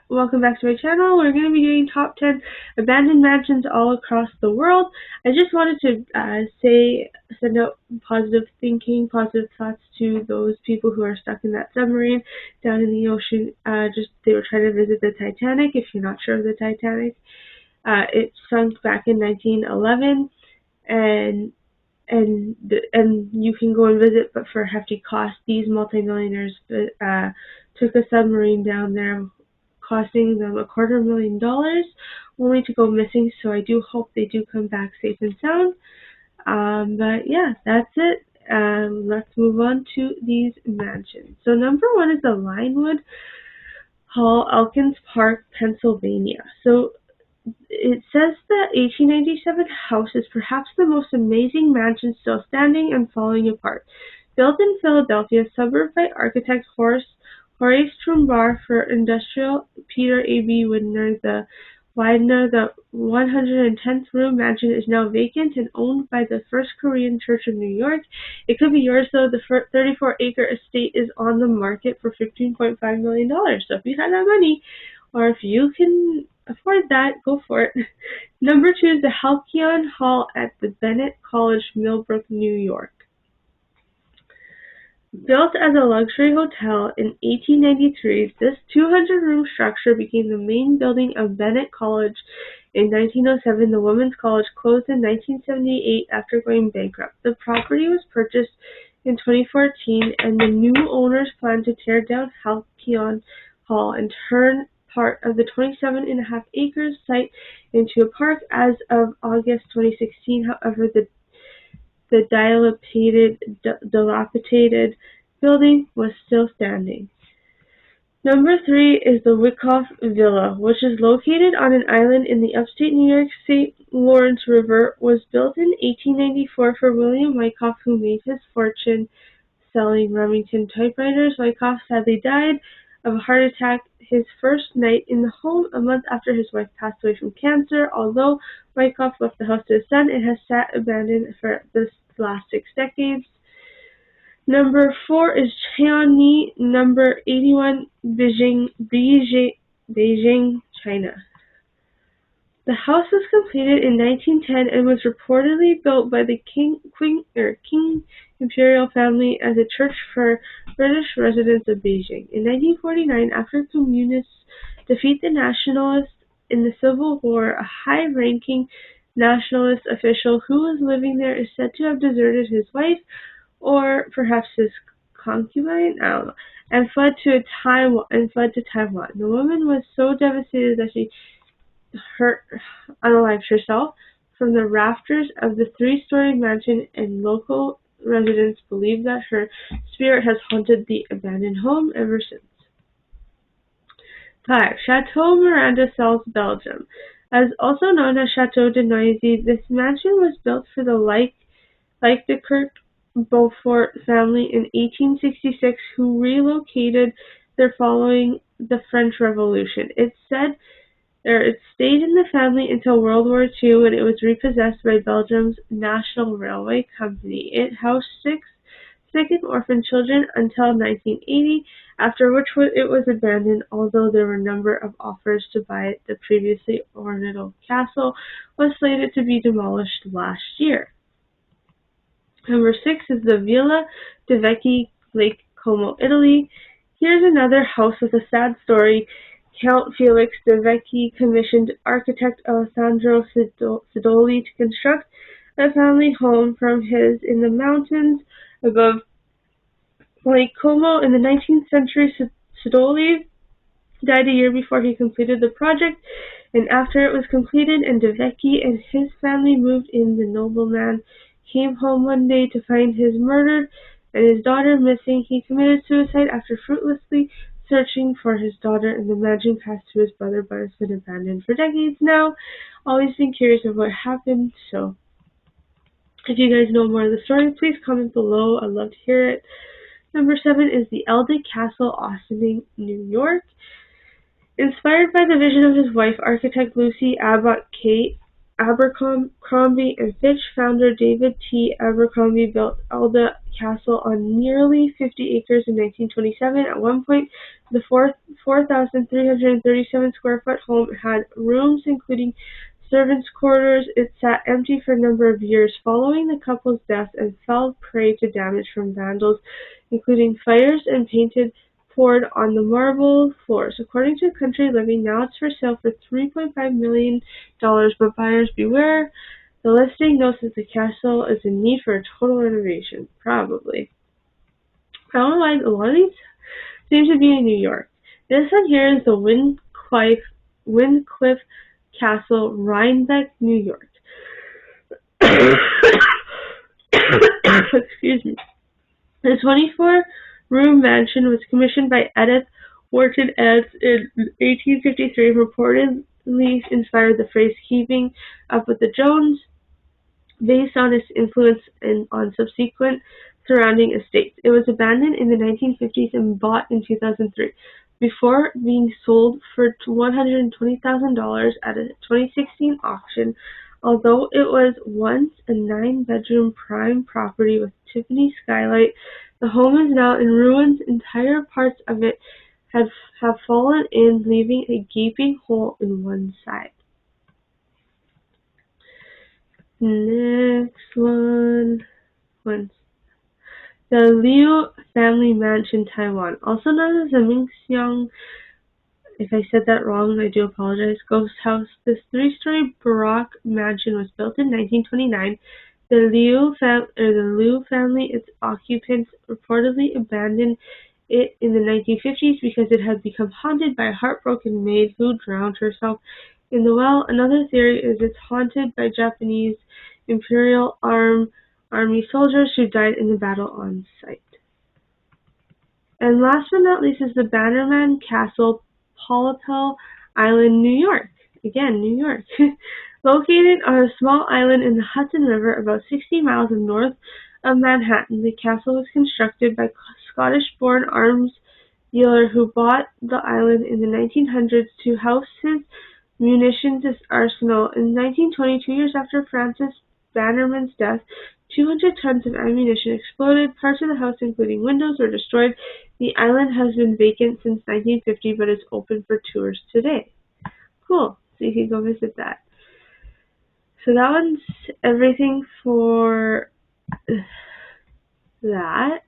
Welcome back to my channel. We're going to be doing top 10 abandoned mansions all across the world. I just wanted to send out positive thinking, positive thoughts to those people who are stuck in that submarine down in the ocean. They were trying to visit the Titanic. If you're not sure of the Titanic, it sunk back in 1911, and and you can go and visit, but for a hefty cost. These multimillionaires took a submarine down there, costing them $250,000, only to go missing. So I do hope they do come back safe and sound. But yeah, that's it. Let's move on to these mansions. So number one is the Linewood Hall, Elkins Park, Pennsylvania. So it says the 1897 house is perhaps the most amazing mansion still standing and falling apart. Built in Philadelphia, suburb by architect Horace Trumbar for industrial Peter A. B. Widener, the 110th room mansion is now vacant and owned by the First Korean Church of New York. It could be yours, though. The 34-acre estate is on the market for $15.5 million. So if you have that money, or if you can afford that, go for it. Number two is the Halcyon Hall at the Bennett College, Millbrook, New York. Built as a luxury hotel in 1893, this 200-room structure became the main building of Bennett College. In 1907, the Women's College closed in 1978 after going bankrupt. The property was purchased in 2014, and the new owners plan to tear down Halcyon Hall and turn part of the 27.5-acre site into a park as of August 2016. However, the dilapidated building was still standing. Number three is the Wyckoff Villa, which is located on an island in the upstate New York St. Lawrence River. Was built in 1894 for William Wyckoff, who made his fortune selling Remington typewriters. Wyckoff sadly died of a heart attack his first night in the home a month after his wife passed away from cancer. Although Wyckoff left the house to his son, it has sat abandoned for the last 6 decades. Number four is Cheonyi, number 81, Beijing, China. The house was completed in 1910 and was reportedly built by the Qing imperial family as a church for British residents of Beijing. In 1949, after communists defeat the nationalists in the Civil War, a high-ranking nationalist official who was living there is said to have deserted his wife, or perhaps his concubine, I don't know, and fled to Taiwan. The woman was so devastated that she unalived herself from the rafters of the 3-story mansion, and local residents believe that her spirit has haunted the abandoned home ever since. 5. Chateau Miranda-Sells, Belgium. As also known as Chateau de Noisy, this mansion was built for the Likekirk Beaufort family in 1866, who relocated there following the French Revolution. It stayed in the family until World War II, when it was repossessed by Belgium's National Railway Company. It housed 6 sick and orphan children until 1980, after which it was abandoned, although there were a number of offers to buy it. The previously ornamental castle was slated to be demolished last year. Number 6 is the Villa Diveki, Lake Como, Italy. Here's another house with a sad story. Count Felix Diveki commissioned architect Alessandro Sidoli to construct a family home from his in the mountains above Lake Como. In the 19th century, Sidoli died a year before he completed the project, and after it was completed and Diveki and his family moved in, the nobleman came home one day to find his murdered and his daughter missing. He committed suicide after fruitlessly searching for his daughter, and the mansion passed to his brother, but has been abandoned for decades now. Always been curious of what happened, so if you guys know more of the story, please comment below. I'd love to hear it. Number 7 is the Eldon Castle, Austining, New York. Inspired by the vision of his wife, architect Lucy Abbott Kate Abercrombie and Fitch founder David T. Abercrombie built Alda Castle on nearly 50 acres in 1927. At one point, the 4,337 square foot home had rooms including servants' quarters. It sat empty for a number of years following the couple's death and fell prey to damage from vandals, including fires and painted poured on the marble floors. According to Country Living, now it's for sale for $3.5 million, but buyers beware. The listing notes that the castle is in need for a total renovation. Probably. I don't know why a lot of these seem to be in New York. This one here is the Wyckoff Castle, Rhinebeck, New York. Excuse me. The 24-room mansion was commissioned by Edith Wharton Edds in 1853 and reportedly inspired the phrase "keeping up with the Joneses," based on its influence on subsequent surrounding estates. It was abandoned in the 1950s and bought in 2003, before being sold for $120,000 at a 2016 auction. Although it was once a 9-bedroom prime property with Tiffany skylight, the home is now in ruins. Entire parts of it have fallen in, leaving a gaping hole in one side. Next one. The Liu family mansion, Taiwan, also known as the Mingxiang. If I said that wrong, I do apologize. Ghost house. This 3-story Baroque mansion was built in 1929. The Liu family, its occupants, reportedly abandoned it in the 1950s because it had become haunted by a heartbroken maid who drowned herself in the well. Another theory is it's haunted by Japanese Imperial Army soldiers who died in the battle on site. And last but not least is the Bannerman Castle, Polypel Island, New York. Again, New York. Located on a small island in the Hudson River about 60 miles north of Manhattan, the castle was constructed by Scottish-born arms dealer who bought the island in the 1900s to house his munitions arsenal. In 1920, 2 years after Francis Bannerman's death, 200 tons of ammunition exploded. Parts of the house, including windows, were destroyed. The island has been vacant since 1950, but is open for tours today. Cool. So you can go visit that. So that one's everything for that.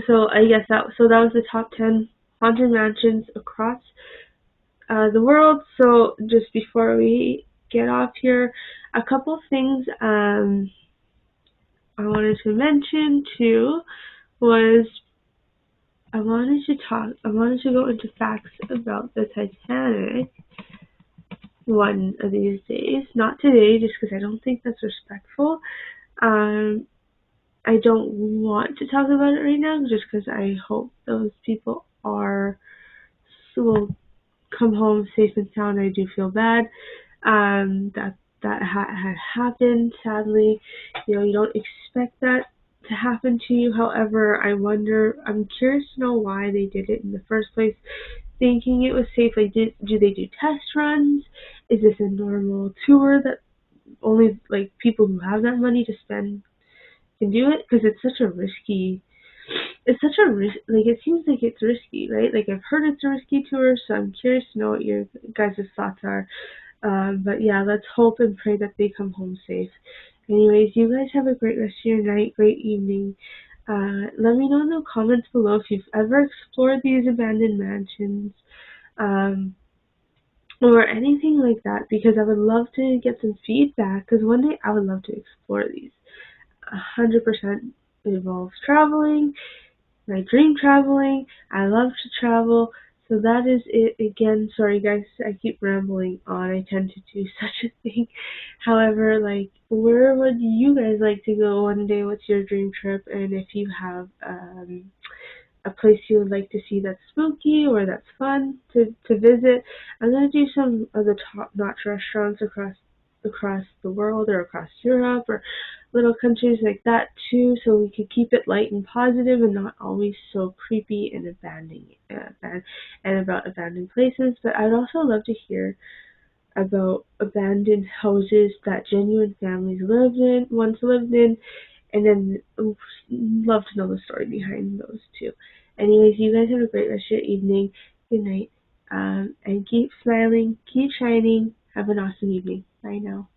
So I guess that was the top 10 haunted mansions across the world. So just before we get off here, a couple things I wanted to mention too was I wanted to go into facts about the Titanic one of these days. Not today, just because I don't think that's respectful. I don't want to talk about it right now, just because I hope those people will come home safe and sound. I do feel bad that had happened. Sadly, you don't expect that to happen to you. However, I'm curious to know why they did it in the first place, thinking it was safe. Like, do they do test runs? Is this a normal tour that only people who have that money to spend can do it? Because it seems like it's risky, right? I've heard it's a risky tour, so I'm curious to know what your guys' thoughts are. But yeah, let's hope and pray that they come home safe. Anyways, you guys have a great rest of your night, great evening. Let me know in the comments below if you've ever explored these abandoned mansions, or anything like that, because I would love to get some feedback, because one day I would love to explore these. 100% involves traveling, my dream traveling. I love to travel. So that is it. Again, sorry guys, I keep rambling on. I tend to do such a thing. However, where would you guys like to go one day? What's your dream trip? And if you have a place you would like to see that's spooky or that's fun to visit, I'm going to do some of the top-notch restaurants across the world, or across Europe, or little countries like that too, so we could keep it light and positive and not always so creepy and about abandoned places. But I'd also love to hear about abandoned houses that genuine families once lived in, and then love to know the story behind those too. Anyways, you guys have a great rest of your evening. Good night. And keep smiling, keep shining. Have an awesome evening. Bye now.